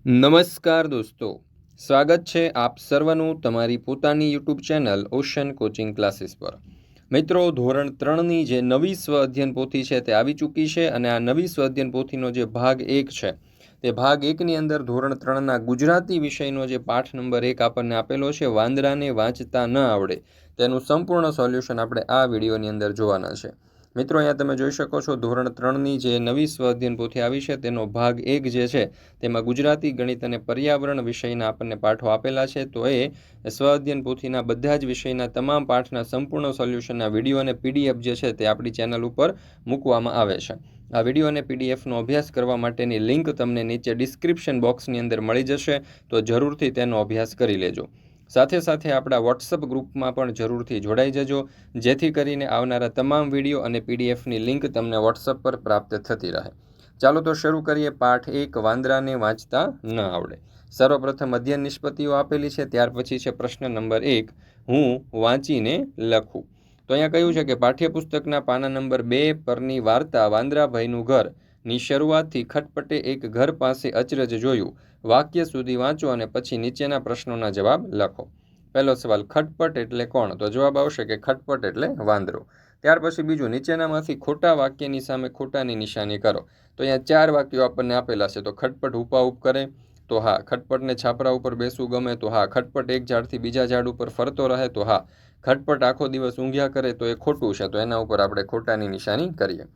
નમસ્કાર દોસ્તો, સ્વાગત છે આપ સર્વનું તમારી પોતાની YouTube channel ocean coaching classes પર। મિત્રો, ધોરણ 3ની જે નવી સ્વ અધ્યયન પોથી છે તે આવી ચૂકી છે અને આ નવી સ્વ અધ્યયન પોથીનો જે ભાગ 1 છે તે ભાગ 1ની અંદર ધોરણ 3ના ગુજરાતી વિષયનો જે પાઠ નંબર 1 આપણને આપેલો છે, વાંદરાને વાંચતા ન આવડે, તેનું સંપૂર્ણ સોલ્યુશન આપણે આ વિડીયોની અંદર જોવાના છે। મિત્રો, અહીંયા તમે જોઈ શકો છો ધોરણ 3ની જે નવી સ્વ અધ્યયન પોથી આવી છે તેનો ભાગ 1 જે છે તેમાં ગુજરાતી, ગણિત અને પર્યાવરણ વિષયના આપણને પાઠો આપેલા છે। તો એ સ્વ અધ્યયન પોથીના બધા જ વિષયના તમામ પાઠના સંપૂર્ણ સોલ્યુશનના વિડીયો અને પીડીએફ જે છે તે આપણી ચેનલ ઉપર મૂકવામાં આવે છે। આ વિડીયો અને પીડીએફનો અભ્યાસ કરવા માટેની લિંક તમને નીચે ડિસ્ક્રિપ્શન બોક્સની અંદર મળી જશે, તો જરૂરથી તેનો અભ્યાસ કરી લેજો। સાથે સાથે આપણા વોટ્સઅપ ગ્રુપમાં પણ જરૂરથી જોડાઈ જજો, જેથી કરીને આવનારા તમામ વિડીયો અને પીડીએફની લિંક તમને વોટ્સઅપ પર પ્રાપ્ત થતી રહે। ચાલો તો શરૂ કરીએ પાઠ 1, વાંદરાને વાંચતા ન આવડે। સર્વપ્રથમ અધ્યયન નિષ્પત્તિઓ આપેલી છે, ત્યાર પછી છે પ્રશ્ન નંબર 1, હું વાંચીને લખું। તો અહીંયા કહ્યું છે કે પાઠ્યપુસ્તકના પાના નંબર 2 પરની વાર્તા વાંદરાભાઈનું ઘર ની શરૂઆતથી ખટપટે એક ઘર પાસે અચરજ જોયું વાક્ય સુધી વાંચો અને પછી નીચેના પ્રશ્નોના જવાબ લખો। પહેલો સવાલ, ખટપટ એટલે કોણ? તો જવાબ આવશે કે ખટપટ એટલે વાંદરો। ત્યાર પછી બીજું, નીચેનામાંથી ખોટા વાક્યની સામે ખોટાની નિશાની કરો। તો અહીંયા 4 વાક્યો આપણને આપેલા છે। તો ખટપટ હુપાહુપ કરે, તો હા। ખટપટને છાપરા ઉપર બેસવું ગમે, તો હા। ખટપટ એક ઝાડથી બીજા ઝાડ ઉપર ફરતો રહે, તો હા। ખટપટ આખો દિવસ ઊંઘ્યા કરે, તો એ ખોટું છે, તો એના ઉપર આપણે ખોટાની નિશાની કરીએ।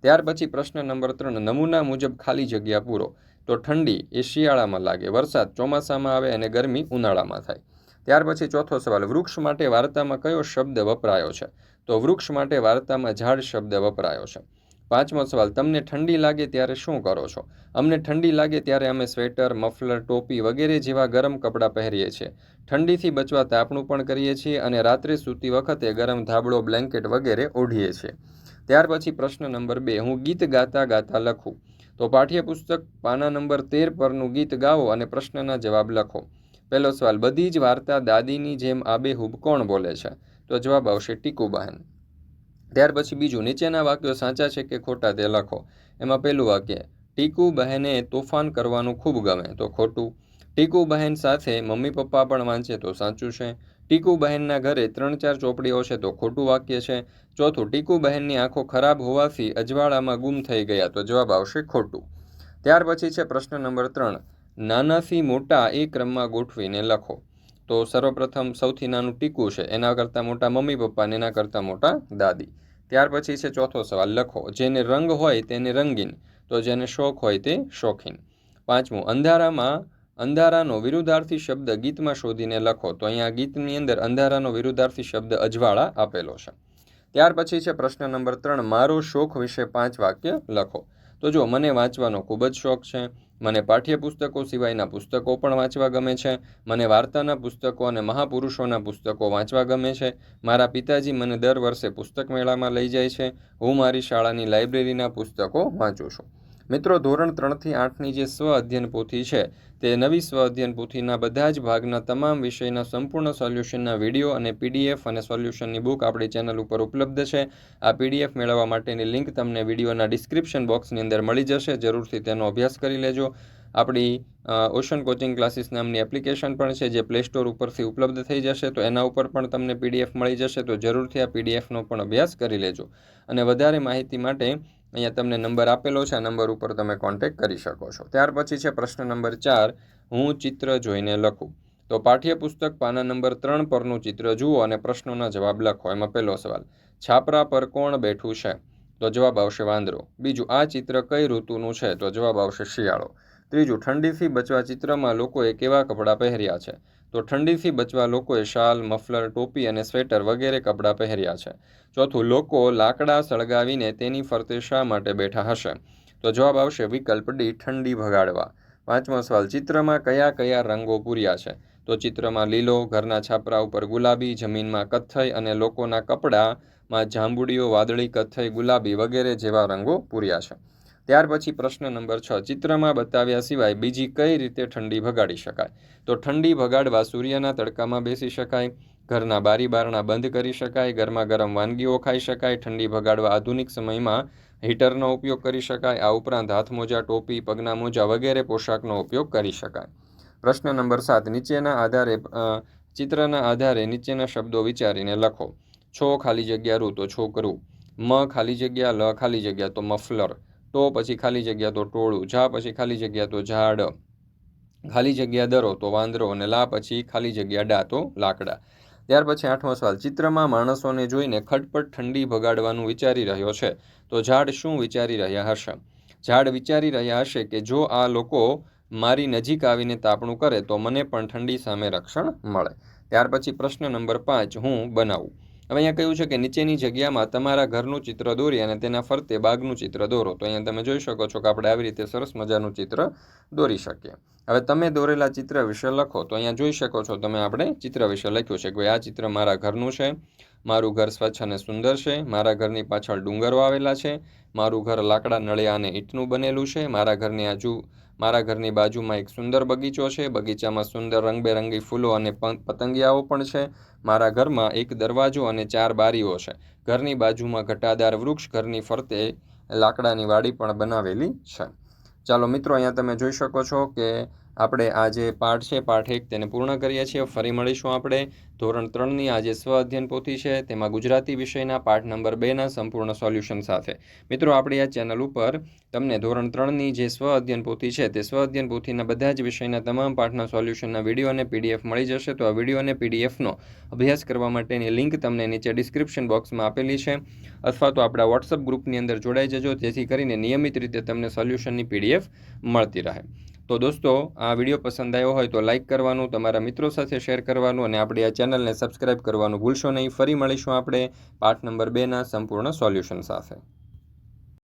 ત્યાર પછી પ્રશ્ન નંબર 3, નમૂના મુજબ ખાલી જગ્યા પૂરો। તો ઠંડી એ શિયાળામાં લાગે, વરસાદ ચોમાસામાં આવે અને ગરમી ઉનાળામાં થાય। ત્યાર પછી ચોથો સવાલ, વૃક્ષ માટે વાર્તામાં કયો શબ્દ વપરાયો છે? તો વૃક્ષ માટે વાર્તામાં ઝાડ શબ્દ વપરાયો છે। પાંચમો સવાલ, તમને ઠંડી લાગે ત્યારે શું કરો છો? અમને ઠંડી લાગે ત્યારે અમે સ્વેટર, મફલર, ટોપી વગેરે જેવા ગરમ કપડાં પહેરીએ છીએ। ઠંડીથી બચવા તાપણું પણ કરીએ છીએ અને રાત્રે સૂતી વખતે ગરમ ધાબળો, બ્લેન્કેટ વગેરે ઓઢીએ છીએ। ત્યાર પછી પ્રશ્ન નંબર 2, હું ગીત ગાતા ગાતા લખું। તો પાઠ્યપુસ્તક પાના નંબર 13 પરનું ગીત ગાઓ અને પ્રશ્નના જવાબ લખો। પહેલો સવાલ, બધી જ વાર્તા દાદીની જેમ આબેહૂબ કોણ બોલે છે? તો જવાબ આવશે ટીકુબહેન। ત્યાર પછી બીજું, નીચેના વાક્યો સાચા છે કે ખોટા તે લખો। એમાં પહેલું વાક્ય, ટીકુબહેને તોફાન કરવાનું ખૂબ ગમે, તો ખોટું। ટીકુબહેન સાથે મમ્મી પપ્પા પણ વાંચે, તો સાચું છે। ટીકુબહેનના ઘરે 3-4 ચોપડીઓ છે, તો ખોટું વાક્ય છે। ચોથું, ટીકુબહેનની આંખો ખરાબ હોવાથી અજવાળામાં ગુમ થઈ ગયા, તો જવાબ આવશે ખોટું। ત્યાર પછી છે પ્રશ્ન નંબર 3, નાનાથી મોટા એ ક્રમમાં ગોઠવીને લખો। તો સર્વપ્રથમ સૌથી નાનું ટીકુ છે, એના કરતાં મોટા મમ્મી પપ્પા અને એના કરતાં મોટા દાદી। ત્યાર પછી છે ચોથો સવાલ, લખો। જેને રંગ હોય તેને રંગીન, તો જેને શોખ હોય તે શોખીન। પાંચમું, અંધારાનો વિરુદ્ધાર્થી શબ્દ ગીતમાં શોધીને લખો। તો અહીંયા ગીતની અંદર અંધારાનો વિરુદ્ધાર્થી શબ્દ અજવાળા આપેલો છે। ત્યાર પછી છે પ્રશ્ન નંબર 3, મારો શોખ વિશે 5 વાક્ય લખો। તો જો, મને વાંચવાનો ખૂબ જ શોખ છે, મને પાઠ્યપુસ્તકો સિવાયના પુસ્તકો પણ વાંચવા ગમે છે, મને વાર્તાના પુસ્તકો અને મહાપુરુષોના પુસ્તકો વાંચવા ગમે છે, મારા પિતાજી મને દર વર્ષે પુસ્તક મેળામાં લઈ જાય છે, હું મારી શાળાની લાઇબ્રેરીના પુસ્તકો વાંચું છું। મિત્રો, ધોરણ 3થી 8ની જે સ્વ અધ્યયન પોથી છે તે નવી સ્વ અધ્યયન પોથીના બધા જ ભાગના તમામ વિષયના સંપૂર્ણ સોલ્યુશનના વિડીયો અને પીડીએફ અને સોલ્યુશનની બુક આપણી ચેનલ ઉપર ઉપલબ્ધ છે। આ પીડીએફ મેળવવા માટેની લિંક તમને વિડીયોના ડિસ્ક્રિપ્શન બોક્સની અંદર મળી જશે, જરૂરથી તેનો અભ્યાસ કરી લેજો। આપણી ઓશન કોચિંગ ક્લાસીસ નામની એપ્લિકેશન પણ છે, જે પ્લે સ્ટોર ઉપરથી ઉપલબ્ધ થઈ જશે, તો એના ઉપર પણ તમને પીડીએફ મળી જશે, તો જરૂરથી આ પીડીએફનો પણ અભ્યાસ કરી લેજો। અને વધારે માહિતી માટે અહીંયા તમને નંબર આપેલો છે, આ નંબર ઉપર તમે કોન્ટેક્ટ કરી શકો છો। ત્યાર પછી છે પ્રશ્ન નંબર 4, હું ચિત્ર જોઈને લખું। તો પાઠ્યપુસ્તક પાના નંબર 3 પરનું ચિત્ર જુઓ અને પ્રશ્નોના જવાબ લખો। એમાં પહેલો સવાલ, છાપરા પર કોણ બેઠું છે? તો જવાબ આવશે વાંદરો। બીજું, આ ચિત્ર કઈ ઋતુનું છે? તો જવાબ આવશે શિયાળો। ત્રીજું, ઠંડીથી બચવા ચિત્રમાં લોકોએ કેવા કપડાં પહેર્યા છે? તો ઠંડીથી બચવા લોકોએ શાલ, મફલર, ટોપી અને સ્વેટર વગેરે કપડાં પહેર્યા છે। ચોથું, લોકો લાકડા સળગાવીને તેની ફરતે શા માટે બેઠા હશે? તો જવાબ આવશે વિકલ્પ ડી, ઠંડી ભગાડવા। પાંચમો સવાલ, ચિત્રમાં કયા કયા રંગો પૂર્યા છે? તો ચિત્રમાં લીલો, ઘરના છાપરા ઉપર ગુલાબી, જમીનમાં કથ્થઈ અને લોકોના કપડામાં જાંબુડીઓ, વાદળી, કથ્થઈ, ગુલાબી વગેરે જેવા રંગો પૂર્યા છે। ત્યાર પછી પ્રશ્ન નંબર 6, ચિત્રમાં બતાવ્યા સિવાય બીજી કઈ રીતે ઠંડી ભગાડી શકાય? તો ઠંડી ભગાડવા સૂર્યના તડકામાં બેસી શકાય, ઘરના બારી બારણા બંધ કરી શકાય, ગરમા ગરમ વાનગીઓ ખાઈ શકાય, ઠંડી ભગાડવા આધુનિક સમયમાં હીટરનો ઉપયોગ કરી શકાય. આ ઉપરાંત હાથ મોજા, ટોપી, પગના મોજા વગેરે પોશાકનો ઉપયોગ કરી શકાય. પ્રશ્ન નંબર 7. ચિત્રના આધારે નીચેના શબ્દો વિચારીને લખો. છો ખાલી જગ્યા રૂ તો છોકરું, મ ખાલી જગ્યા, લ ખાલી જગ્યા તો મફલર, ટો પછી ખાલી જગ્યા તો ટોળું, ઝા પછી ખાલી જગ્યા તો ઝાડ, ખાલી જગ્યા દરો તો વાંદરો અને લા પછી ખાલી જગ્યા ડા તો લાકડા. ત્યાર પછી 8મો સવાલ. ચિત્રમાં માણસોને જોઈને ખટપટ ઠંડી ભગાડવાનું વિચારી રહ્યો છે તો ઝાડ શું વિચારી રહ્યા હશે? ઝાડ વિચારી રહ્યા હશે કે જો આ લોકો મારી નજીક આવીને તાપણું કરે તો મને પણ ઠંડી સામે રક્ષણ મળે. ત્યાર પછી પ્રશ્ન નંબર 5. હું બનાવું. હવે અહીંયા કહ્યું છે કે નીચેની જગ્યામાં તમારા ઘરનું ચિત્ર દોરી અને તેના ફરતે બાગનું ચિત્ર દોરો. તો અહીંયા તમે જોઈ શકો છો કે આપણે આવી રીતે સરસ મજાનું ચિત્ર દોરી શકીએ. હવે તમે દોરેલા ચિત્ર વિશે લખો. તો અહીંયા જોઈ શકો છો તમે આપણે ચિત્ર વિશે લખ્યું છે કે આ ચિત્ર મારા ઘરનું છે, મારું ઘર સ્વચ્છ અને સુંદર છે, મારા ઘરની પાછળ ડુંગરો આવેલા છે, મારું ઘર લાકડા, નળિયા અને ઈંટનું બનેલું છે, મારા ઘરની બાજુમાં એક સુંદર બગીચો છે, બગીચામાં સુંદર રંગબેરંગી ફૂલો અને પતંગિયાઓ પણ છે, મારા ઘરમાં એક દરવાજો અને 4 બારીઓ છે, ઘરની બાજુમાં ઘટાદાર વૃક્ષ, ઘરની ફરતે લાકડાની વાડી પણ બનાવેલી છે. ચાલો મિત્રો, અહીંયા તમે જોઈ શકો છો કે આપણે આ જે પાઠ છે, પાઠ 1 તેને પૂર્ણ કરીએ છીએ. ફરી મળીશું આપણે ધોરણ 3ની આ જે સ્વ અધ્યયન પોથી છે તેમાં ગુજરાતી વિષયના પાઠ નંબર 2ના સંપૂર્ણ સોલ્યુશન સાથે. મિત્રો, આપણી આ ચેનલ ઉપર તમને ધોરણ 3ની જે સ્વ અધ્યયન પોથી છે તે સ્વ અધ્યયન પોથીના બધા જ વિષયના તમામ પાઠના સોલ્યુશનના વિડીયો અને પીડીએફ મળી જશે. તો આ વિડીયો અને પીડીએફનો અભ્યાસ કરવા માટેની લિંક તમને નીચે ડિસ્ક્રિપ્શન બોક્સમાં આપેલી છે, અથવા તો આપણા વોટ્સઅપ ગ્રુપની અંદર જોડાઈ જજો, જેથી કરીને નિયમિત રીતે તમને સોલ્યુશનની પીડીએફ મળતી રહે. તો દોસ્તો, આ વિડીયો પસંદ આવ્યો હોય તો લાઇક કરવાનું, તમારા મિત્રો સાથે શેર કરવાનું અને આપણી આ ચેનલને સબસ્ક્રાઇબ કરવાનું ભૂલશો નહીં. ફરી મળીશું આપણે પાઠ નંબર 2ના સંપૂર્ણ સોલ્યુશન સાથે.